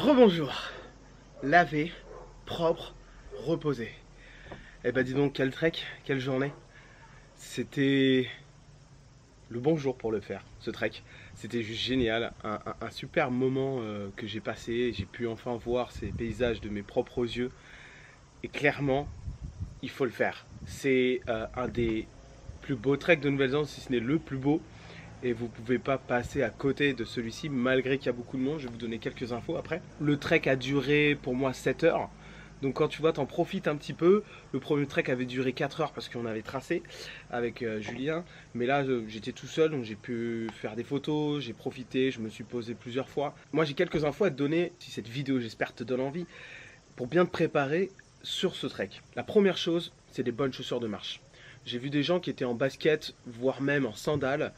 Rebonjour. Lavé, propre, reposé. Eh ben dis donc, quel trek, quelle journée. C'était le bon jour pour le faire, ce trek. C'était juste génial, un super moment que j'ai passé. J'ai pu enfin voir ces paysages de mes propres yeux. Et clairement, il faut le faire. C'est un des plus beaux treks de Nouvelle-Zélande, si ce n'est le plus beau. Et vous ne pouvez pas passer à côté de celui-ci, malgré qu'il y a beaucoup de monde. Je vais vous donner quelques infos après. Le trek a duré pour moi 7 heures. Donc quand tu vois, t'en profites un petit peu. Le premier trek avait duré 4 heures parce qu'on avait tracé avec Julien. Mais là, j'étais tout seul, donc j'ai pu faire des photos, j'ai profité, je me suis posé plusieurs fois. Moi, j'ai quelques infos à te donner, si cette vidéo, j'espère, te donne envie, pour bien te préparer sur ce trek. La première chose, c'est des bonnes chaussures de marche. J'ai vu des gens qui étaient en basket, voire même en sandales.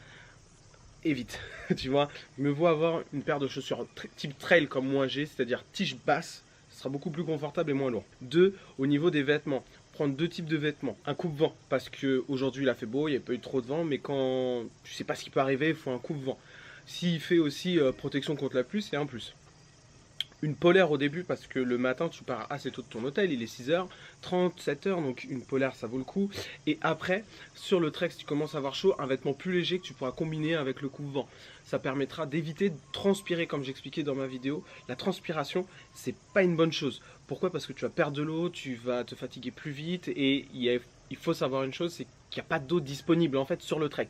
Évite, tu vois, je me vois avoir une paire de chaussures type trail comme moi j'ai, c'est-à-dire tige basse, ce sera beaucoup plus confortable et moins lourd. Deux, au niveau des vêtements, prendre deux types de vêtements. Un coupe-vent, parce qu'aujourd'hui il a fait beau, il n'y a pas eu trop de vent, mais quand tu sais pas ce qui peut arriver, il faut un coupe-vent. S'il fait aussi protection contre la pluie, c'est un plus. Une polaire au début parce que le matin tu pars assez tôt de ton hôtel, il est 6h30, 7h, donc une polaire ça vaut le coup. Et après, sur le trek, si tu commences à avoir chaud, un vêtement plus léger que tu pourras combiner avec le coupe-vent. Ça permettra d'éviter de transpirer comme j'expliquais dans ma vidéo. La transpiration, c'est pas une bonne chose. Pourquoi? Parce que tu vas perdre de l'eau, tu vas te fatiguer plus vite et il faut savoir une chose, c'est qu'il n'y a pas d'eau disponible en fait sur le trek.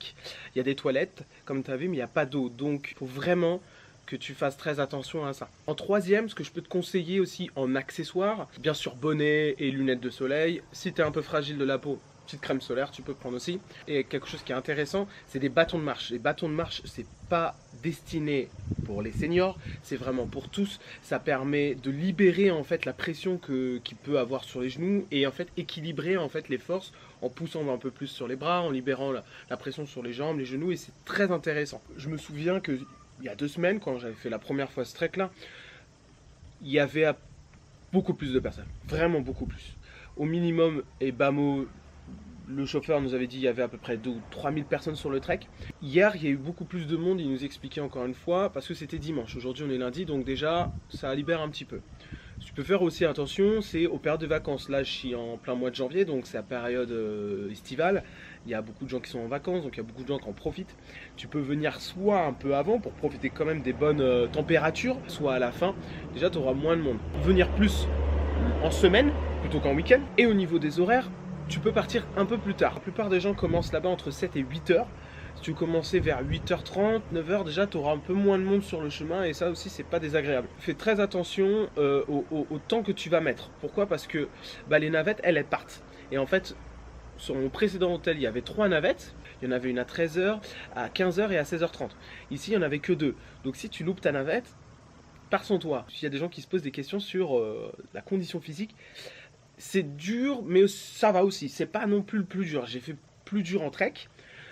Il y a des toilettes, comme tu as vu, mais il n'y a pas d'eau. Donc il faut vraiment que tu fasses très attention à ça. En troisième, ce que je peux te conseiller aussi en accessoires, bien sûr bonnet et lunettes de soleil. Si tu es un peu fragile de la peau, petite crème solaire, tu peux prendre aussi. Et quelque chose qui est intéressant, c'est des bâtons de marche. Les bâtons de marche, c'est pas destiné pour les seniors, c'est vraiment pour tous. Ça permet de libérer en fait la pression qu'il peut avoir sur les genoux et en fait équilibrer en fait les forces en poussant un peu plus sur les bras, en libérant la pression sur les jambes, les genoux, et c'est très intéressant. Je me souviens que il y a 2 semaines, quand j'avais fait la première fois ce trek là, il y avait beaucoup plus de personnes, vraiment beaucoup plus. Au minimum, et Bamo, le chauffeur nous avait dit qu'il y avait à peu près 2 ou 3 000 personnes sur le trek. Hier, il y a eu beaucoup plus de monde, il nous expliquait encore une fois, parce que c'était dimanche. Aujourd'hui, on est lundi, donc déjà, ça libère un petit peu. Ce que tu peux faire aussi attention, c'est aux périodes de vacances. Là, je suis en plein mois de janvier, donc c'est la période estivale. Il y a beaucoup de gens qui sont en vacances, donc il y a beaucoup de gens qui en profitent. Tu peux venir soit un peu avant pour profiter quand même des bonnes températures, soit à la fin. Déjà, tu auras moins de monde. Venir plus en semaine plutôt qu'en week-end. Et au niveau des horaires, tu peux partir un peu plus tard. La plupart des gens commencent là-bas entre 7 et 8 heures. Si tu commençais vers 8h30, 9h, déjà tu auras un peu moins de monde sur le chemin et ça aussi c'est pas désagréable. Fais très attention au temps que tu vas mettre. Pourquoi? Parce que les navettes, elles partent. Et en fait, sur mon précédent hôtel, il y avait 3 navettes. Il y en avait une à 13h, à 15h et à 16h30. Ici, il n'y en avait que 2. Donc si tu loupes ta navette, pars sans toi. Il y a des gens qui se posent des questions sur la condition physique. C'est dur, mais ça va aussi. C'est pas non plus le plus dur. J'ai fait plus dur en trek.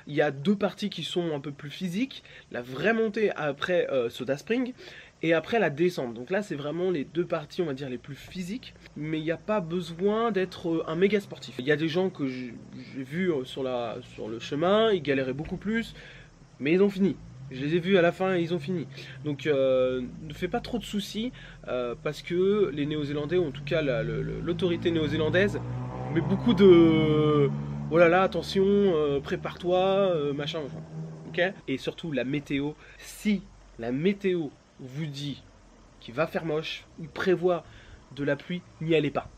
Il y a 2 parties qui sont un peu plus physiques. La vraie montée après Soda Spring et après la descente. Donc là, c'est vraiment les 2 parties, on va dire, les plus physiques. Mais il n'y a pas besoin d'être un méga sportif. Il y a des gens que j'ai vus sur le chemin, ils galéraient beaucoup plus, mais ils ont fini. Je les ai vus à la fin et ils ont fini. Donc ne fais pas trop de soucis parce que les Néo-Zélandais, ou en tout cas l'autorité néo-zélandaise, met beaucoup de... Oh là là, attention, prépare-toi, machin. Ok. Et surtout la météo. Si la météo vous dit qu'il va faire moche, ou prévoit de la pluie, n'y allez pas.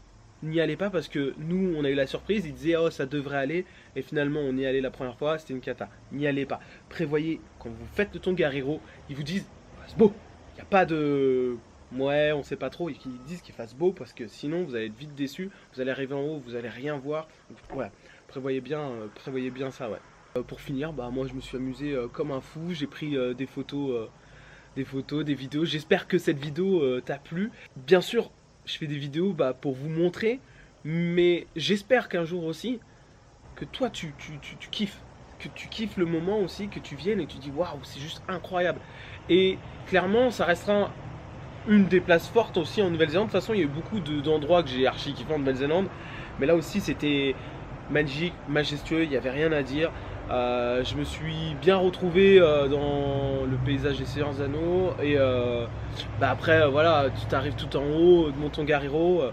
N'y allez pas parce que nous, on a eu la surprise, ils disaient oh ça devrait aller, et finalement on y est allé la première fois, c'était une cata. N'y allez pas. Prévoyez, quand vous faites le Tongariro, ils vous disent c'est beau. Il n'y a pas de... Ouais, on sait pas trop, ils disent qu'il fasse beau parce que sinon vous allez être vite déçus, vous allez arriver en haut, vous allez rien voir. Donc, ouais, prévoyez bien ça, ouais. Pour finir, moi je me suis amusé comme un fou, j'ai pris des photos, des vidéos. J'espère que cette vidéo t'a plu. Bien sûr, je fais des vidéos pour vous montrer, mais j'espère qu'un jour aussi, que toi tu kiffes. Que tu kiffes le moment aussi, que tu viennes et que tu dis waouh, c'est juste incroyable. Et clairement, ça restera une des places fortes aussi en Nouvelle-Zélande. De toute façon, il y a eu beaucoup d'endroits que j'ai archi kiffé en Nouvelle-Zélande, mais là aussi c'était magique, majestueux, il n'y avait rien à dire. Je me suis bien retrouvé dans le paysage des Seigneurs Anneaux. Et après, voilà, tu arrives tout en haut de Montongariro.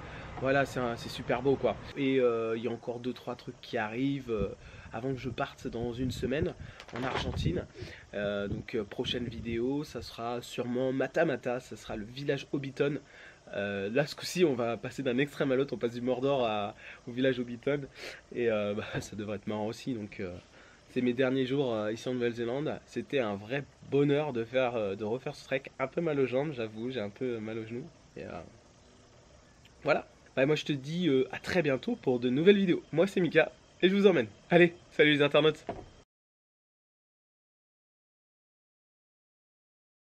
Voilà, c'est super beau quoi. Et il y a encore 2-3 trucs qui arrivent avant que je parte dans une semaine en Argentine. Donc prochaine vidéo, ça sera sûrement Mata Mata, ça sera le village Hobbiton. Là ce coup-ci on va passer d'un extrême à l'autre, on passe du Mordor au village Hobbiton. Et ça devrait être marrant aussi. Donc c'est mes derniers jours ici en Nouvelle-Zélande. C'était un vrai bonheur de refaire ce trek. Un peu mal aux jambes, j'avoue, j'ai un peu mal aux genoux. Et voilà. Bah, moi je te dis à très bientôt pour de nouvelles vidéos. Moi c'est Mika et je vous emmène. Allez, salut les internautes.